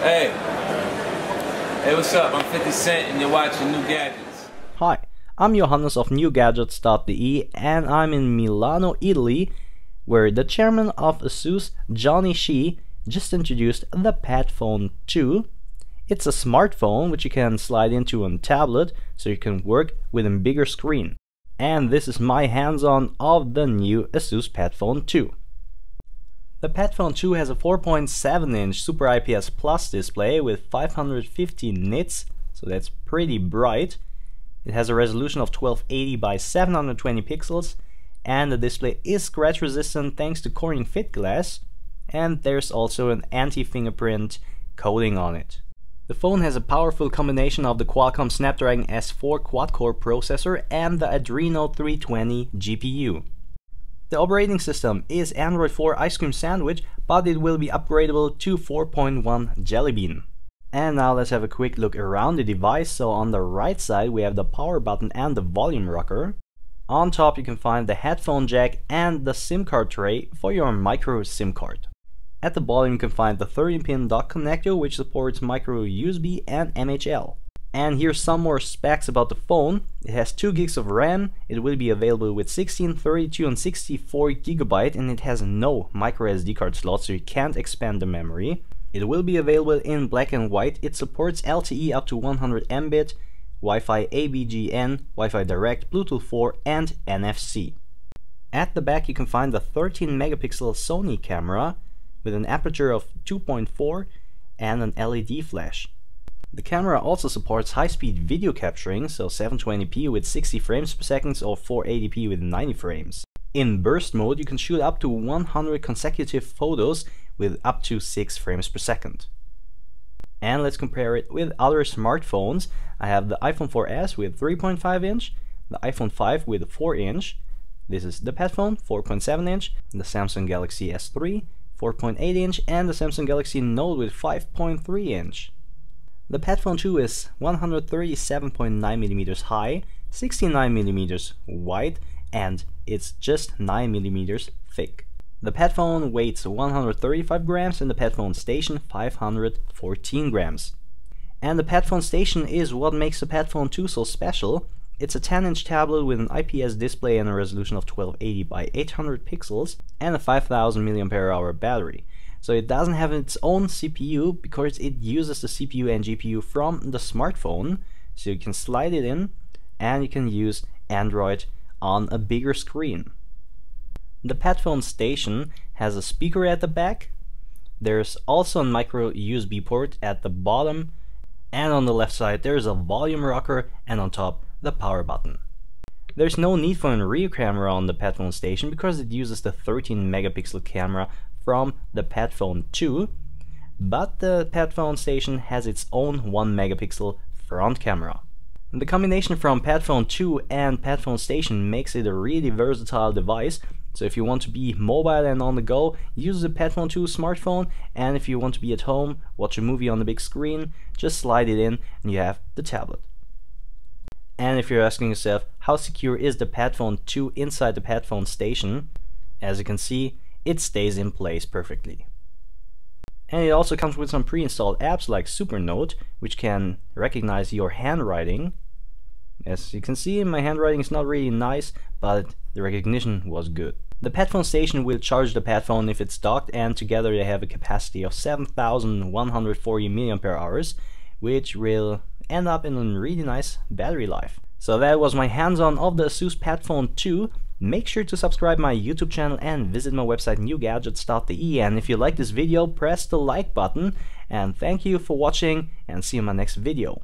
Hey. Hey, what's up? I'm 50 Cent and you're watching New Gadgets. Hi, I'm Johannes of newgadgets.de and I'm in Milano, Italy, where the chairman of ASUS, Johnny Shi, just introduced the Padfone 2. It's a smartphone which you can slide into on a tablet so you can work with a bigger screen. And this is my hands-on of the new ASUS Padfone 2. The Padfone 2 has a 4.7-inch Super IPS Plus display with 550 nits, so that's pretty bright. It has a resolution of 1280 by 720 pixels, and the display is scratch resistant thanks to Corning Fit glass, and there's also an anti-fingerprint coating on it. The phone has a powerful combination of the Qualcomm Snapdragon S4 quad-core processor and the Adreno 320 GPU. The operating system is Android 4 Ice Cream Sandwich, but it will be upgradable to 4.1 Jelly Bean. And now let's have a quick look around the device. So on the right side we have the power button and the volume rocker. On top you can find the headphone jack and the SIM card tray for your micro SIM card. At the bottom you can find the 13-pin dock connector which supports micro USB and MHL. And here's some more specs about the phone. It has 2 gigs of RAM, it will be available with 16, 32 and 64 GB, and it has no micro SD card slot, so you can't expand the memory. It will be available in black and white. It supports LTE up to 100 Mbit, Wi-Fi ABGN, Wi-Fi Direct, Bluetooth 4 and NFC. At the back you can find the 13 megapixel Sony camera with an aperture of 2.4 and an LED flash. The camera also supports high-speed video capturing, so 720p with 60 frames per second or 480p with 90 frames. In burst mode you can shoot up to 100 consecutive photos with up to 6 frames per second. And let's compare it with other smartphones. I have the iPhone 4S with 3.5 inch, the iPhone 5 with 4 inch, this is the Padfone 4.7 inch, the Samsung Galaxy S3 4.8 inch and the Samsung Galaxy Note with 5.3 inch. The Padfone 2 is 137.9mm high, 69mm wide, and it's just 9mm thick. The Padfone weighs 135 grams and the Padfone Station 514 grams. And the Padfone Station is what makes the Padfone 2 so special. It's a 10-inch tablet with an IPS display and a resolution of 1280 by 800 pixels and a 5000 mAh battery. So it doesn't have its own CPU because it uses the CPU and GPU from the smartphone, so you can slide it in and you can use Android on a bigger screen. The Padfone Station has a speaker at the back, there's also a micro USB port at the bottom, and on the left side there's a volume rocker and on top the power button. There's no need for a rear camera on the Padfone Station because it uses the 13 megapixel camera from the Padfone 2, but the Padfone Station has its own 1 megapixel front camera. And the combination from Padfone 2 and Padfone Station makes it a really versatile device, so if you want to be mobile and on the go, use the Padfone 2 smartphone, and if you want to be at home, watch a movie on the big screen, just slide it in and you have the tablet. And if you're asking yourself, how secure is the Padfone 2 inside the Padfone Station? As you can see, it stays in place perfectly. And it also comes with some pre-installed apps like Supernote, which can recognize your handwriting. As you can see, my handwriting is not really nice, but the recognition was good. The Padfone Station will charge the Padfone if it's docked, and together they have a capacity of 7140 mAh, which will end up in a really nice battery life. So that was my hands-on of the ASUS Padfone 2. Make sure to subscribe my YouTube channel and visit my website newgadgets.de, and if you like this video, press the like button, and thank you for watching and see you in my next video.